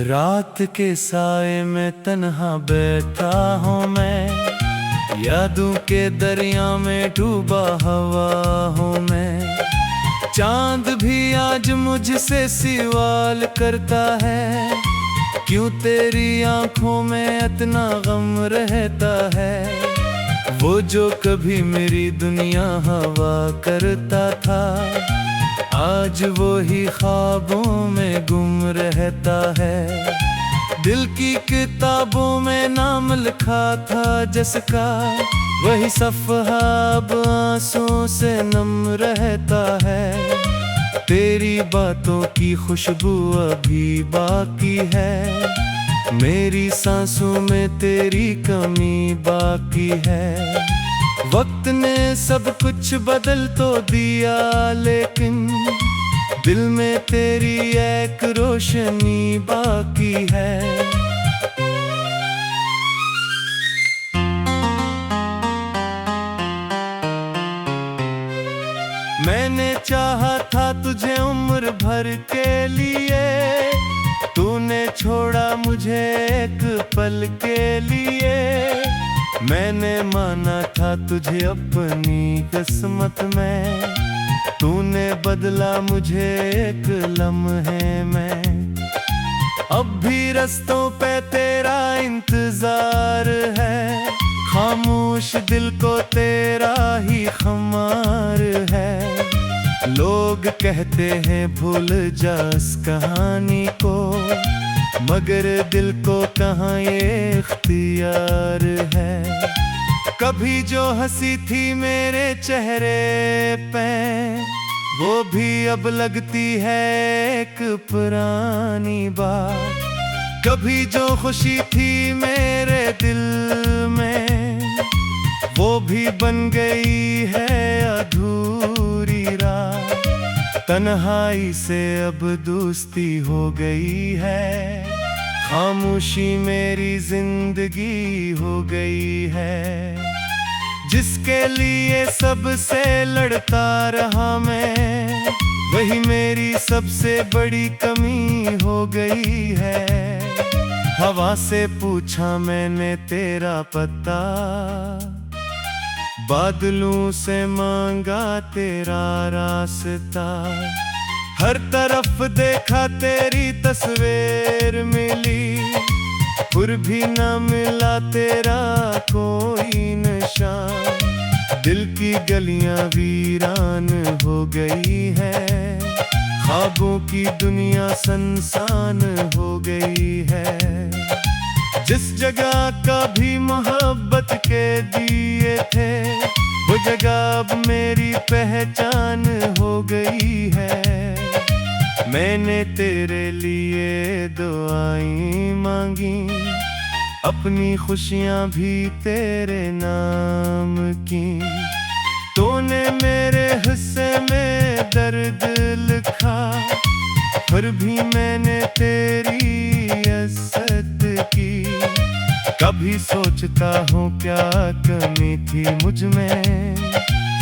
रात के साए में तन्हा बैठा हूँ मैं, यादों के दरिया में डूबा हवा हूँ मैं। चांद भी आज मुझसे सवाल करता है, क्यों तेरी आंखों में इतना गम रहता है। वो जो कभी मेरी दुनिया हवा करता था, आज वो ही ख्वाबों में गुम रहता है। दिल की किताबों में नाम लिखा था जिसका, वही सफ़हा अब आंसुओं से नम रहता है। तेरी बातों की खुशबू अभी बाकी है, मेरी सांसों में तेरी कमी बाकी है। वक्त ने सब कुछ बदल तो दिया, लेकिन दिल में तेरी एक रोशनी बाकी है। मैंने चाहा था तुझे उम्र भर के लिए, तूने छोड़ा मुझे एक पल के लिए। मैंने माना था तुझे अपनी किस्मत में, तूने बदला मुझे एक लम्हे में। अब भी रास्तों पे तेरा इंतजार है, खामोश दिल को तेरा ही खुमार है। लोग कहते हैं भूल जा इस कहानी को, मगर दिल को कहाँ ये इख्तियार है। कभी जो हंसी थी मेरे चेहरे पे, वो भी अब लगती है एक पुरानी बात। कभी जो खुशी थी मेरे दिल में, वो भी बन गई है अधूरी रात। तन्हाई से अब दोस्ती हो गई है, खामोशी मेरी जिंदगी हो गई है। जिसके लिए सबसे लड़ता रहा मैं, वही मेरी सबसे बड़ी कमी हो गई है। हवा से पूछा मैंने तेरा पता, बादलों से मांगा तेरा रास्ता। हर तरफ देखा तेरी तस्वीर मिली, फिर भी न मिला तेरा कोई निशान। दिल की गलियां वीरान हो गई है, ख्वाबों की दुनिया सुनसान हो गई है। जिस जगह का भी मोहब्बत के दिए थे, वो जगह अब मेरी पहचान हो गई है। मैंने तेरे लिए दुआएं मांगी, अपनी खुशियां भी तेरे नाम की। तूने मेरे हिस्से में दर्द लिखा, फिर भी मैंने तेरी इज्जत की। कभी सोचता हूँ क्या कमी थी मुझ में,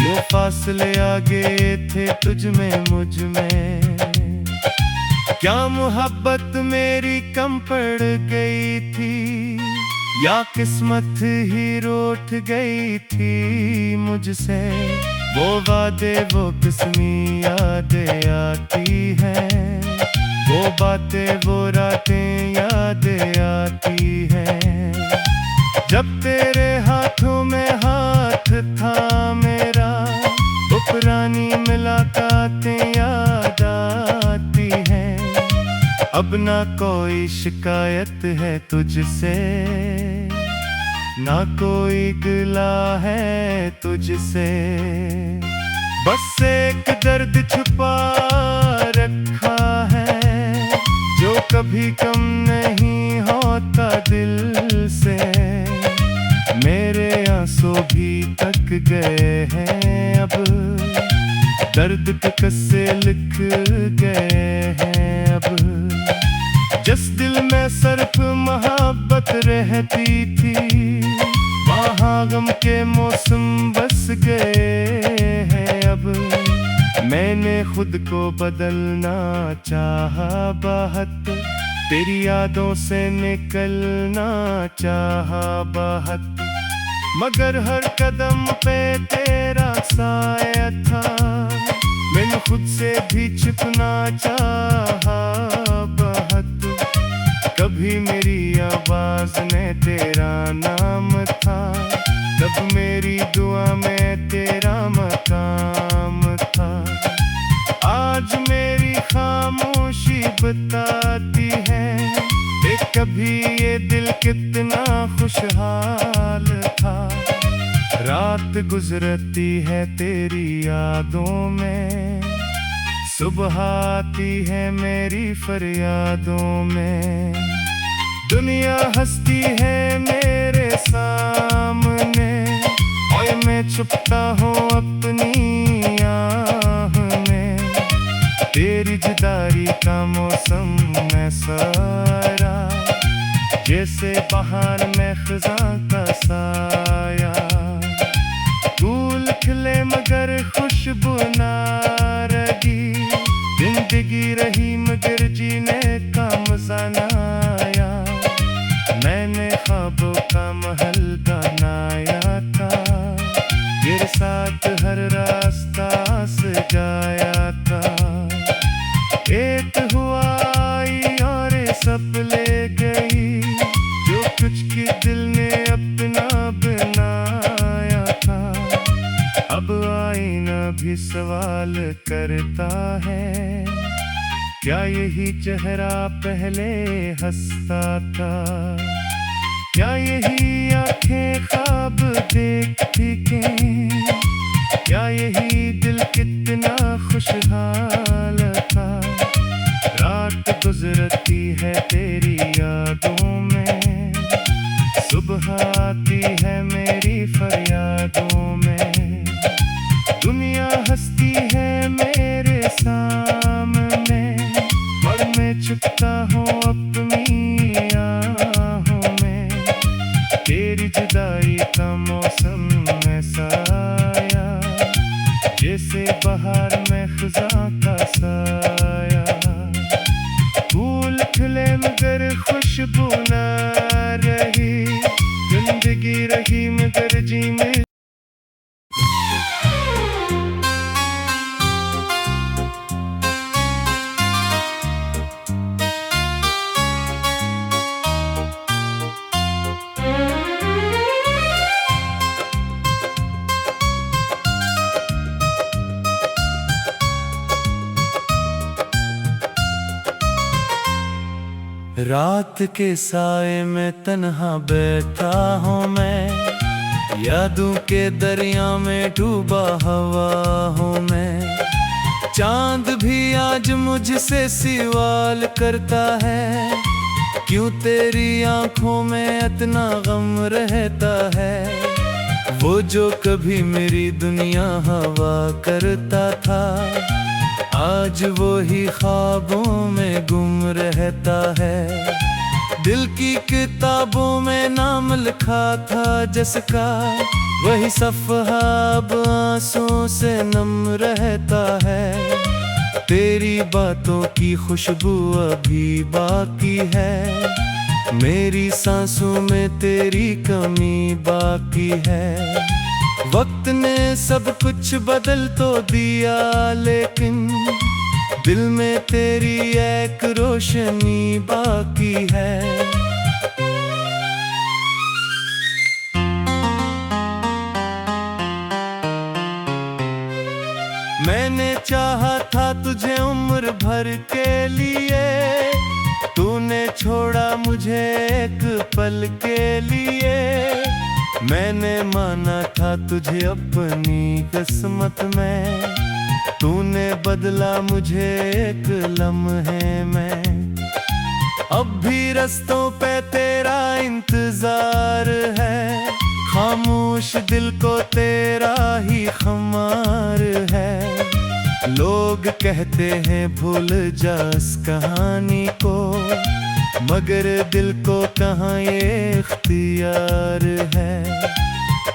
वो फासले आ गए थे तुझ में मुझ में। क्या मोहब्बत मेरी कम पड़ गई थी, या किस्मत ही रूठ गई थी मुझसे। वो वादे वो किस्मी यादें आती हैं, वो बातें वो रातें यादें आती हैं। जब तेरे हाथों में हाथ था मेरा, वो पुरानी मुलाकातें याद आती हैं। अब ना कोई शिकायत है तुझसे, ना कोई गिला है तुझसे। बस एक दर्द छुपा रखा है, जो कभी कम नहीं होता दिल से। मेरे आंसू भी तक गए हैं अब, दर्द के किस्से लिख गए हैं अब। जिस दिल में सिर्फ मोहब्बत रहती थी, वहाँ गम के मौसम बस गए हैं अब। मैंने खुद को बदलना चाहा बहुत, तेरी यादों से निकलना चाहा बहुत, मगर हर कदम पे तेरा साया था। मैंने खुद से भी छिपना चाहा बहुत, कभी मेरी आवाज ने तेरा नाम था, तब मेरी दुआ में तेरा मकाम था। आज मेरी खामोशी बताती है कि कभी ये दिल कितना खुशहाल था। रात गुजरती है तेरी यादों में, सुबह आती है मेरी फरियादों में। दुनिया हंसती है मेरे सामने और मैं छुपता हूँ अपनी आह में। तेरी जुदाई का मौसम में सारा, जैसे बहार में खज़ां का साया। फूल खिले मगर खुशबू ना रही, जिंदगी रही मगर जीने का मजा ना आया। मैंने ख्वाबों का महल बनाया था, तेरे साथ हर रास्ता सजाया था। एक हुआ आई और सब ले गई, जो कुछ की दिल ने अपना बनाया था। अब आईना भी सवाल करता है, क्या यही चेहरा पहले हंसता था? क्या यही आंखें ख्वाब देखती थीं? क्या यही दिल कितना खुशहाल था? रात गुजरती है तेरी यादों में, सुबह आती है मेरी फरियादों में। दुनिया हंसती है मेरे सामने और मैं छुपता हूँ अपनी आहों में। तेरी जुदाई का मौसम में साया, जैसे बहार में खज़ां का साया। फूल खिले मगर खुशबू ना रही, जिंदगी रही मगर जी में। रात के साए में तन्हा बैठा हूँ मैं, यादों के दरिया में डूबा हवा हूँ मैं। चांद भी आज मुझसे सवाल करता है, क्यों तेरी आंखों में इतना गम रहता है। वो जो कभी मेरी दुनिया हवा करता था, आज वो ही ख्वाबों में गुम रहता है। दिल की किताबों में नाम लिखा था जिसका, वही सफ़हा अब आंसुओं से नम रहता है। तेरी बातों की खुशबू अभी बाकी है, मेरी सांसों में तेरी कमी बाकी है। वक्त ने सब कुछ बदल तो दिया, लेकिन दिल में तेरी एक रोशनी बाकी है। मैंने चाहा था तुझे उम्र भर के लिए, तूने छोड़ा मुझे एक पल के लिए। मैंने माना था तुझे अपनी किस्मत में, तूने बदला मुझे एक लम्हे में। अब भी रास्तों पे तेरा इंतजार है, खामोश दिल को तेरा ही खुमार है। लोग कहते हैं भूल जा इस कहानी को, मगर दिल को कहाँ ये इख्तियार है।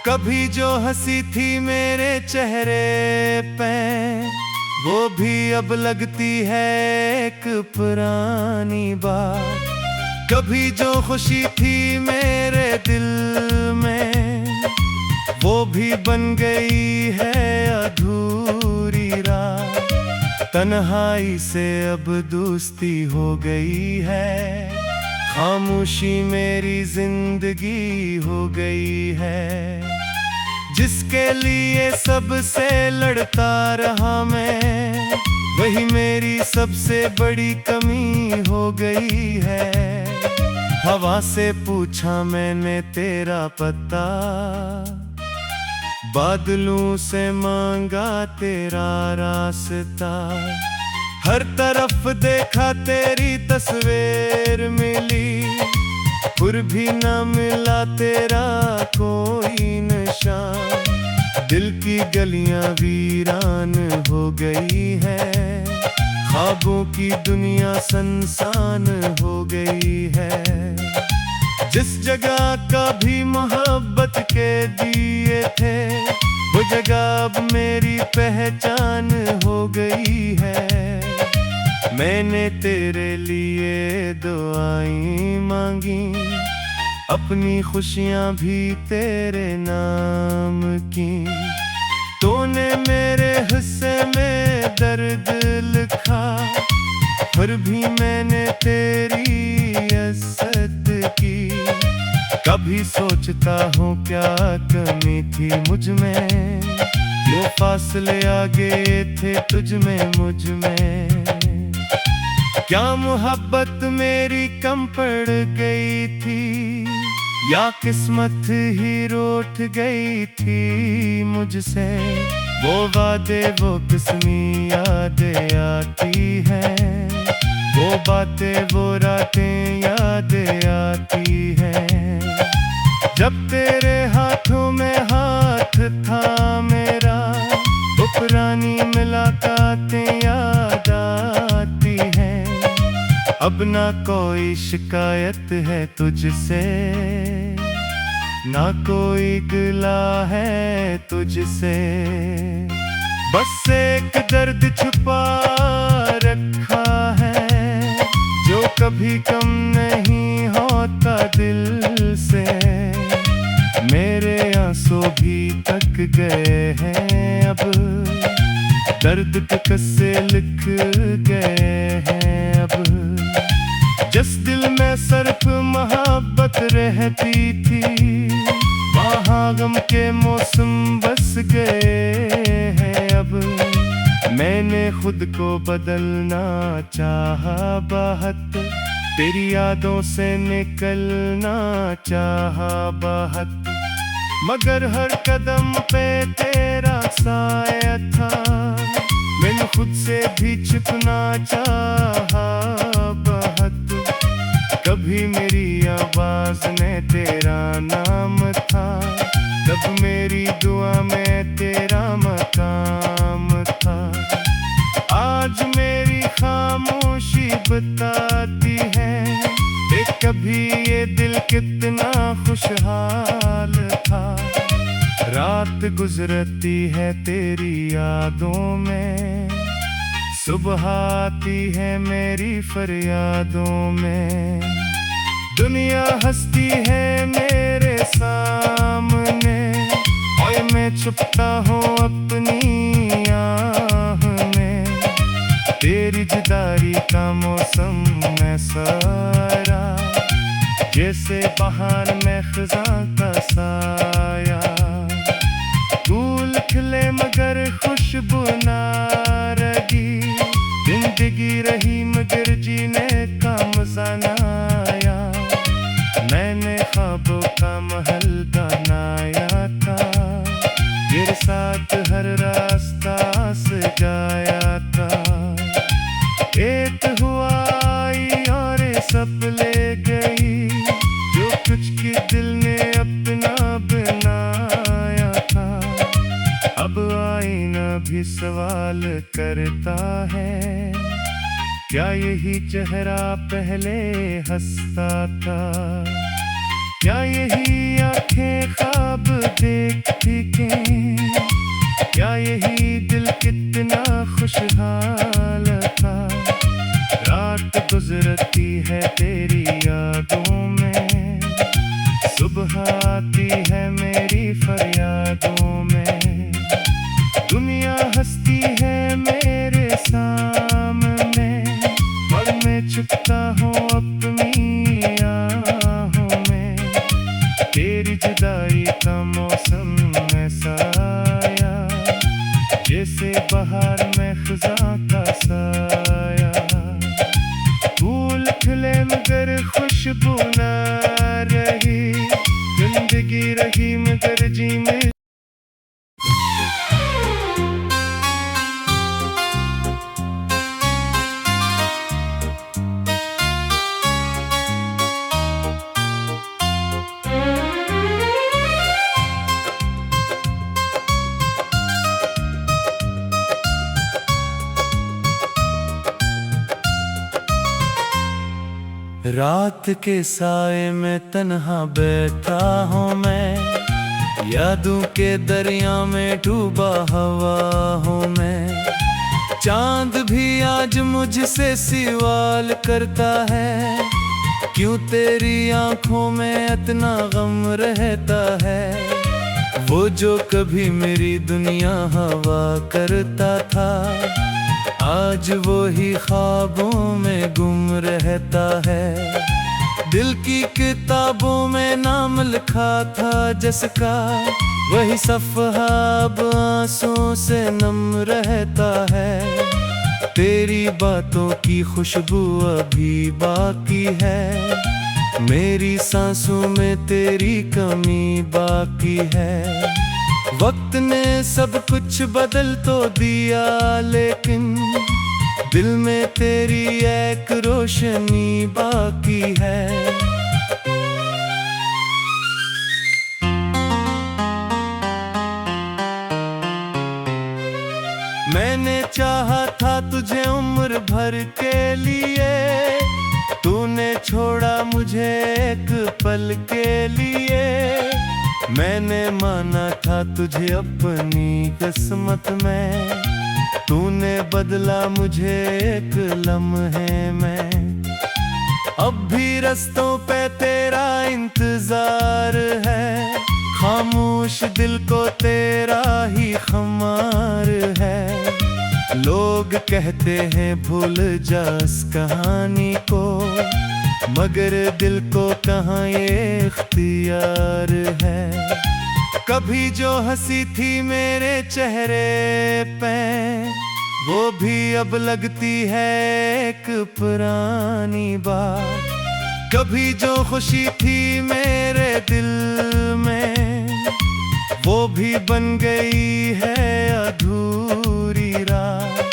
कभी जो हंसी थी मेरे चेहरे पे, वो भी अब लगती है एक पुरानी बात। कभी जो खुशी थी मेरे दिल में, वो भी बन गई है अधूरी रात। तन्हाई से अब दोस्ती हो गई है, खामोशी मेरी जिंदगी हो गई है। जिसके लिए सबसे लड़ता रहा मैं, वही मेरी सबसे बड़ी कमी हो गई है। हवा से पूछा मैंने तेरा पता, बादलों से मांगा तेरा रास्ता। हर तरफ देखा तेरी तस्वीर मिली, फिर भी न मिला तेरा कोई निशान। दिल की गलियां वीरान हो गई है, ख्वाबों की दुनिया सुनसान हो गई है। जिस जगह कभी मोहब्बत के दिए थे, वो जगह अब मेरी पहचान हो गई है। मैंने तेरे लिए दुआएं मांगी, अपनी खुशियां भी तेरे नाम की। तूने मेरे हिस्से में दर्द लिखा, फिर भी मैंने तेरी इज्जत की। कभी सोचता हूँ क्या कमी थी मुझ में, वो फासले आ गए थे तुझ में मुझ में। क्या मोहब्बत मेरी कम पड़ गई थी, या किस्मत ही रूठ गई थी मुझसे। वो वादे वो किस्मी यादें आती हैं, वो बातें वो रातें यादें आती हैं। जब तेरे हाथों में हाथ था मेरा, वो पुरानी मुलाकातें याद आती हैं। अब ना कोई शिकायत है तुझसे, ना कोई गिला है तुझसे। बस एक दर्द छुपा रखा है, जो कभी कम नहीं होता दिल से। मेरे आंसू भी तक गए हैं अब, दर्द के किस्से लिख गए हैं अब। जिस दिल में सिर्फ मोहब्बत रहती थी, वहाँ गम के मौसम बस गए हैं अब। मैंने खुद को बदलना चाहा बहुत, तेरी यादों से निकलना चाहा बहुत। मगर हर कदम पे तेरा साया था, मैंने खुद से भी छिपना चाहा बहुत। कभी मेरी आवाज में तेरा नाम था, तब मेरी दुआ में तेरा मकाम था। आज मेरी खामोशी बताती है कि कभी ये दिल कितना खुशहाल था। रात गुजरती है तेरी यादों में, सुबह आती है मेरी फरियादों में। दुनिया हंसती है मेरे सामने, और मैं छुपता हूँ अपनी आह में। तेरी जुदाई का मौसम में सारा, जैसे बहार में खिज़ां का साया। फूल खिले मगर खुशबू ना रही, जिंदगी रही मगर जीने का मजा ना आया। मैंने ख्वाबों का महल बनाया था, तेरे साथ हर रास्ता सजाया था। एक हुआ आई और सब ले गई, जो कुछ के दिल ने अपना बनाया था। अब आईना भी सवाल करता है, क्या यही चेहरा पहले हंसता था? क्या यही आंखें ख्वाब देखती थी? क्या यही दिल कितना खुशहाल था। रात गुजरती है तेरी यादों में, सुबह आती है मेरी फरियादों में। दुनिया हंसती है मेरे सामने और मैं छुपता हूँ अपनी आहों में। तेरी जुदाई का मौसम ऐसा आया, जैसे बहार में खिज़ां का साया। फूल खिले मगर खुशबू ना रही, जिंदगी रही मगर जी में। रात के साए में तन्हा बैठा हूँ मैं, यादों के दरिया में डूबा हवा हूँ मैं। चांद भी आज मुझसे सवाल करता है, क्यों तेरी आंखों में इतना गम रहता है। वो जो कभी मेरी दुनिया हवा करता था, आज वो ही ख्वाबों में गुम रहता है। दिल की किताबों में नाम लिखा था जिसका, वही सफ़हा अब आंसुओं से नम रहता है। तेरी बातों की खुशबू अभी बाकी है, मेरी सांसों में तेरी कमी बाकी है। वक्त ने सब कुछ बदल तो दिया, लेकिन दिल में तेरी एक रोशनी बाकी है। मैंने चाहा था तुझे उम्र भर के लिए, तूने छोड़ा मुझे एक पल के लिए। मैंने माना था तुझे अपनी किस्मत में, तूने बदला मुझे एक लम्हे में। अब भी रास्तों पे तेरा इंतजार है, खामोश दिल को तेरा ही खुमार है। लोग कहते हैं भूल जा इस कहानी को, मगर दिल को कहाँ ये इख्तियार है। कभी जो हंसी थी मेरे चेहरे पे, वो भी अब लगती है एक पुरानी बात। कभी जो खुशी थी मेरे दिल में, वो भी बन गई है अधूरी रात।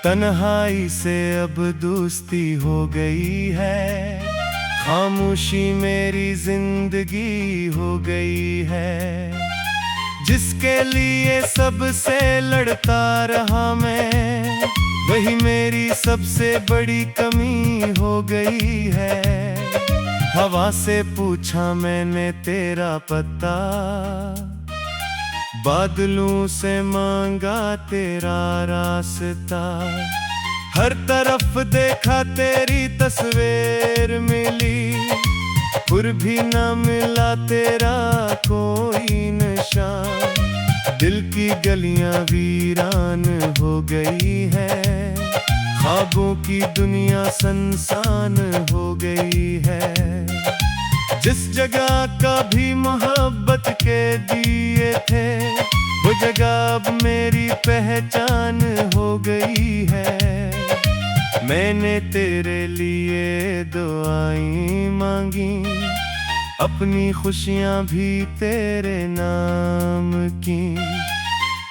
तन्हाई से अब दोस्ती हो गई है, खामोशी मेरी जिंदगी हो गई है। जिसके लिए सबसे लड़ता रहा मैं, वही मेरी सबसे बड़ी कमी हो गई है। हवा से पूछा मैंने तेरा पता, बादलों से मांगा तेरा रास्ता। हर तरफ देखा तेरी तस्वीर मिली, फिर भी न मिला तेरा कोई निशान। दिल की गलियां वीरान हो गई है, ख्वाबों की दुनिया सुनसान हो गई है। जिस जगह का भी मोहब्बत के दिए थे, वो जगह अब मेरी पहचान हो गई है। मैंने तेरे लिए दुआएं मांगी, अपनी खुशियां भी तेरे नाम की।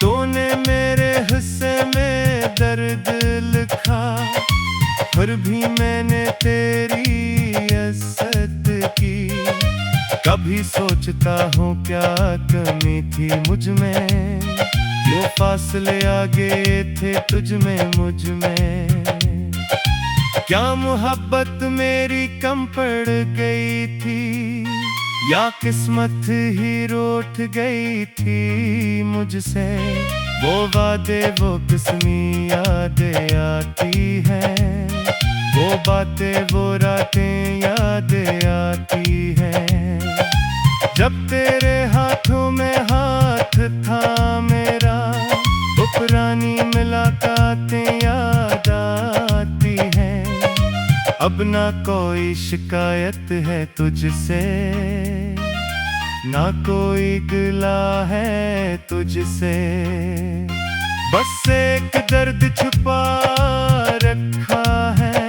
तूने मेरे हिस्से में दर्द लिखा, फिर भी मैंने तेरी इज्जत की। कभी सोचता हूँ क्या कमी थी मुझ में, क्यों फासले आ गए थे तुझ में मुझ में। क्या मोहब्बत मेरी कम पड़ गई थी, या किस्मत ही रूठ गई थी मुझसे। वो वादे वो किस्मी यादें आती हैं, वो बातें वो रातें यादें आती हैं। जब तेरे हाथों में हाथ था मेरा, वो पुरानी मुलाकातें याद आती हैं। अब ना कोई शिकायत है तुझसे, ना कोई गिला है तुझसे। बस एक दर्द छुपा रखा है,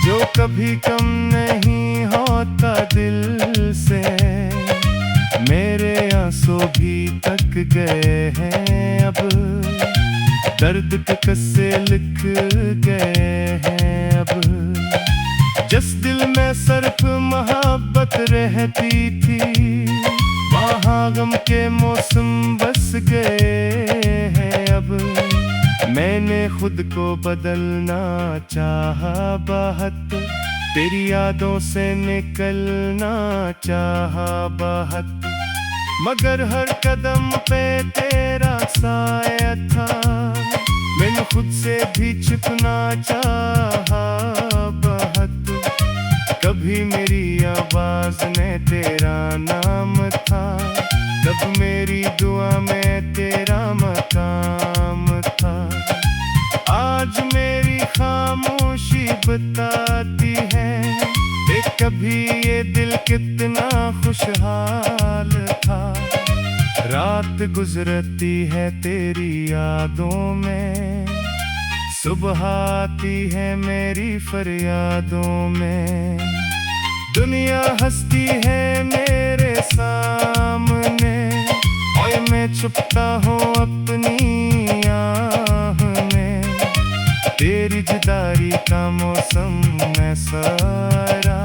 जो कभी कम नहीं होता दिल से। मेरे आंसू भी तक गए हैं अब, दर्द के किस्से लिख गए हैं अब। जिस दिल में सिर्फ मोहब्बत रहती थी, वहाँ गम के मौसम बस गए हैं अब। मैंने खुद को बदलना चाहा बहुत, तेरी यादों से निकलना चाहा बहुत। मगर हर कदम पे तेरा साया था, मैंने खुद से भी छिपना चाहा बहुत। कभी मेरी आवाज में तेरा नाम था, तब मेरी दुआ में तेरा मकाम था। आज मेरी खामोशी बताती है कि कभी ये दिल कितना खुशहाल था। रात गुजरती है तेरी यादों में, सुबह आती है मेरी फरियादों में। दुनिया हंसती है मेरे सामने, और मैं छुपता हूँ अपनी आह में। तेरी जुदाई का मौसम में सारा,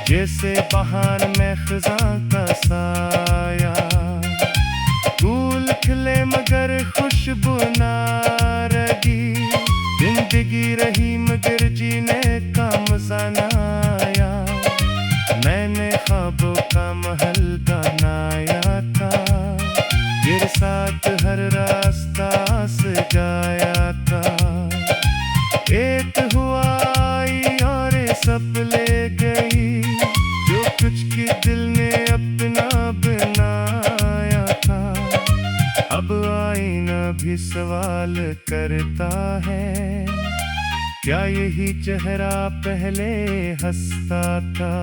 जैसे बहार में खिज़ां का साया। फूल खिले मगर खुशबू ना रही, जिंदगी रही मगर जीने का मजा ना आया। मैंने ख्वाबों का महल बनाया था, तेरे साथ हर रास्ता सजाया था। एक हुआ आई और सब ले गई, जो कुछ की दिल ने अपना बनाया था। अब आईना भी सवाल करता है, क्या यही चेहरा पहले हंसता था?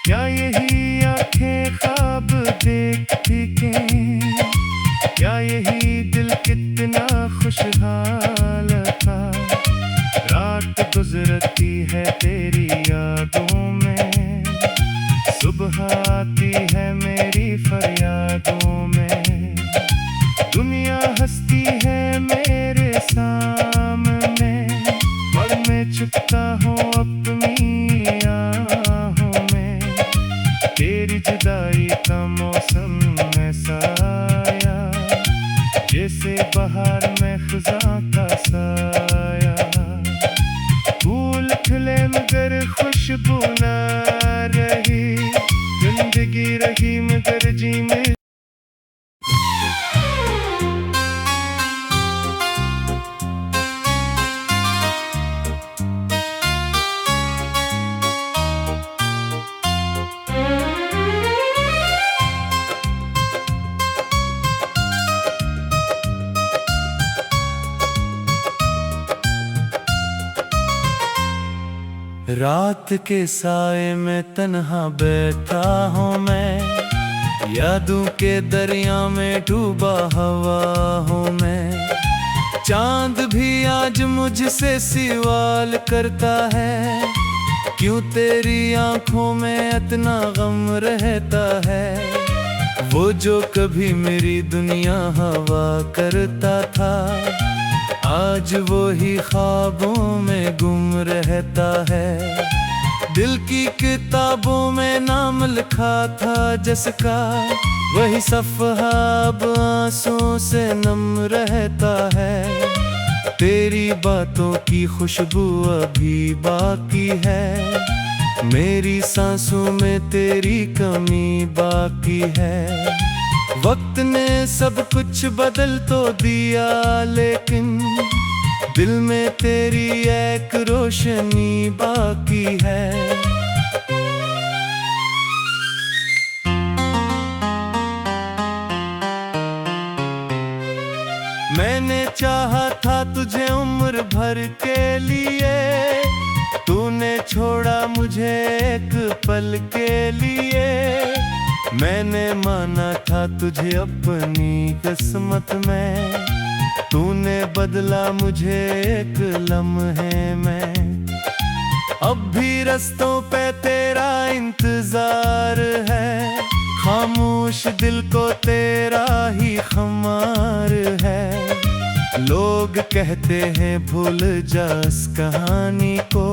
क्या यही आंखें ख्वाब देखती थीं? क्या यही दिल कितना खुशहाल था? रात गुजरती है तेरी यादों में, सुबह आती है मेरी फरियादों में। दुनिया हंसती है मेरे सामने, और मैं छुपता हूँ अपनी आहों में। तेरी जुदाई का मौसम में साया, जैसे बहार में खिज़ां का साया। फूल खिले मगर खुशबू ना रही, जिंदगी रही मगर जी में। रात के साए में तन्हा बैठा हूँ मैं, यादों के दरिया में डूबा हवा हूँ मैं। चांद भी आज मुझसे सवाल करता है, क्यों तेरी आंखों में इतना गम रहता है। वो जो कभी मेरी दुनिया हवा करता था, आज वो ही ख्वाबों में गुम रहता है। दिल की किताबों में नाम लिखा था जिसका, वही सफ़हा अब आंसुओं से नम रहता है। तेरी बातों की खुशबू अभी बाकी है, मेरी सांसों में तेरी कमी बाकी है। वक्त ने सब कुछ बदल तो दिया, लेकिन दिल में तेरी एक रोशनी बाकी है। मैंने चाहा था तुझे उम्र भर के लिए, तूने छोड़ा मुझे एक पल के लिए। मैंने माना था तुझे अपनी किस्मत में, तूने बदला मुझे एक लम्हे में। अब भी रास्तों पे तेरा इंतजार है, खामोश दिल को तेरा ही खुमार है। लोग कहते हैं भूल जा इस कहानी को,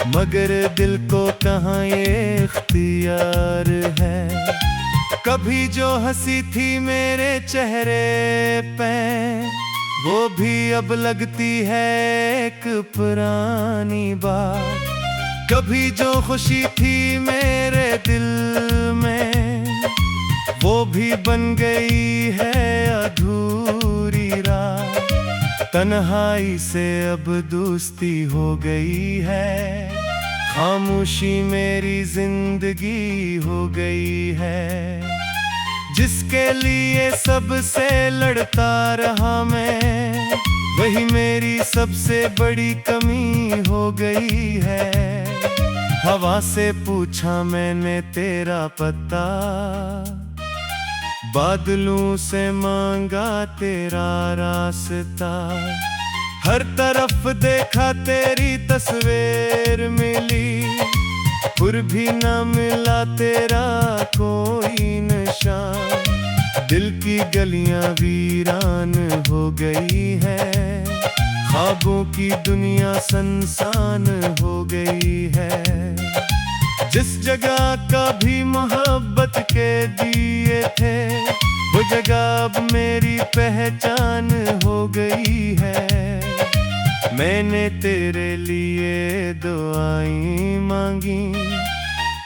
मगर दिल को कहाँ ये इख्तियार है। कभी जो हंसी थी मेरे चेहरे पे, वो भी अब लगती है एक पुरानी बात। कभी जो खुशी थी मेरे दिल में, वो भी बन गई है अधूरी रात। तन्हाई से अब दोस्ती हो गई है, खामोशी मेरी जिंदगी हो गई है। जिसके लिए सबसे लड़ता रहा मैं, वही मेरी सबसे बड़ी कमी हो गई है। हवा से पूछा मैंने तेरा पता, बादलों से मांगा तेरा रास्ता। हर तरफ देखा तेरी तस्वीर मिली, फिर भी न मिला तेरा कोई निशान। दिल की गलियां वीरान हो गई है, ख्वाबों की दुनिया सुनसान हो गई है। जिस जगह का भी मोहब्बत के दिए थे, वो जगह अब मेरी पहचान हो गई है। मैंने तेरे लिए दुआएं मांगी,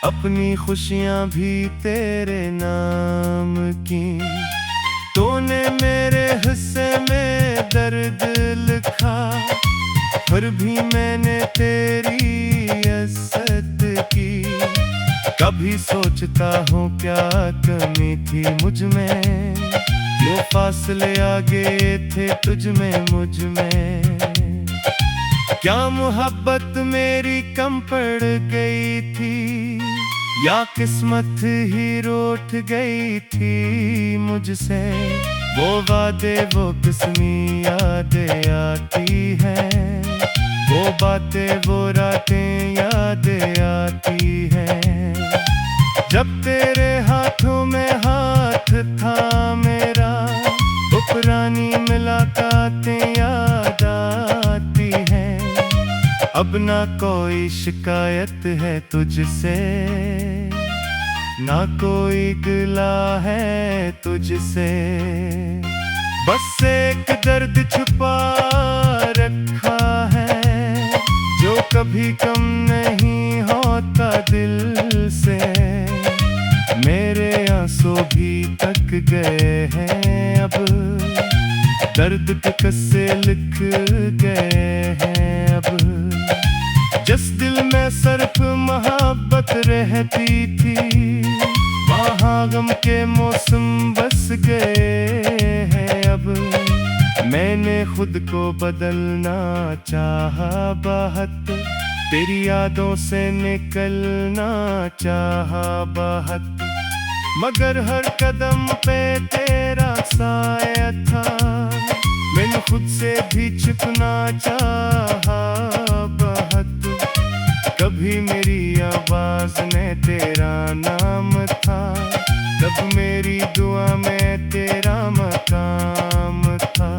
अपनी खुशियां भी तेरे नाम की। तूने मेरे हिस्से में दर्द लिखा, फिर भी मैंने तेरी इज्जत की। कभी सोचता हूँ क्या कमी थी मुझ में, वो फासले आ गए थे तुझ में मुझ में। क्या मोहब्बत मेरी कम पड़ गई थी, या किस्मत ही रूठ गई थी मुझसे। वो वादे वो किस्मी यादें आती हैं, वो बातें वो रातें यादें आती हैं। जब तेरे हाथों में हाथ था मेरा, वो पुरानी मुलाकातें याद आती हैं। अब ना कोई शिकायत है तुझसे, ना कोई गिला है तुझसे। बस एक दर्द छुपा रखा है, जो कभी कम नहीं होता दिल से। मेरे आंसू भी तक गए हैं अब, दर्द पे किस्से लिख गए हैं अब। जिस दिल में सिर्फ मोहब्बत रहती थी, वहाँ गम के मौसम बस गए हैं अब। मैंने खुद को बदलना चाहा बहुत, तेरी यादों से निकलना चाहा बहुत। मगर हर कदम पे तेरा साया था, मैंने खुद से भी छिपना चाहा बहुत। कभी मेरी आवाज में तेरा नाम था, तब मेरी दुआ में तेरा मकाम था।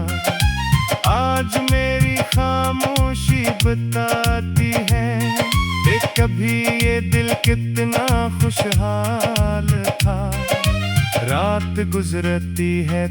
आज मेरी खामोशी बताती है कि कभी ये दिल कितना खुशहाल था। रात गुजरती है